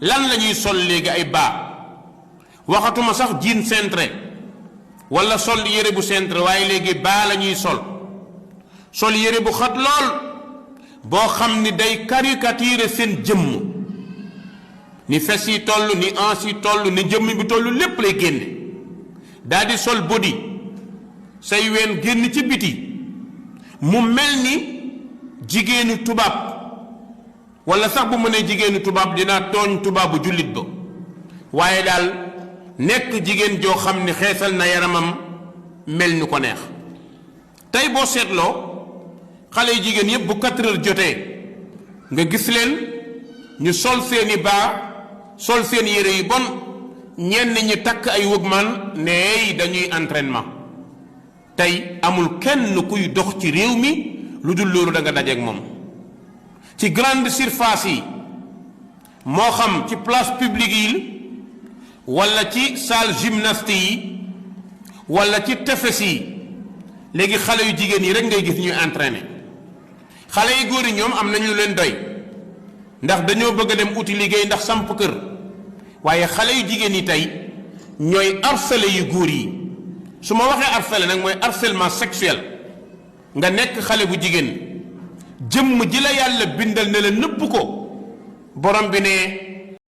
lan la ñuy sol léegi ay baa waxatuma sax jean cintré wala sol yére bu cintré waaye léegi baa la ñuy sol yére bu xat lool boo xam ni day caricature seen jëmm ni fes yi toll ni ans yi toll ni jëmm bi toll lépp lay génne daal di sol body say ween génn ci biti mu mel ni jigéenu tubaab wala sax bu mënee jigéenu tubaab dinaa tooñ tubaabu jullit ba waaye daal nekk jigéen joo xam ni xeesal na yaramam mel ni ko neex tey boo seetloo xale yu jigéen yëpp bu 4 heures jotee nga gis leen ñu sol seeni baa sol seen yére yu bon ñenn ñi takk ay wëgman ne dañuy entraînement tey amul kenn kuy dox ci réew mi lu dul loolu da nga dajeek moom ci grande surface yi moo xam ci place publique yi wala ci salle gymnastique yi wala ci tefes yi léegi xale yu jigéen yi rek ngay gis ñuy entraîner xale yu góor yi ñoom am nañu leen doy ndax dañoo bëgg a dem uti liggéey ndax samp kër waaye xale yu jigéen yi tey ñooy harceler yu góor yi su ma waxee harceler nag mooy harcèlement sexuel nga nekk xale bu jigéen jëmm ji la yàlla bindal ne la nëbb ko borom bi ne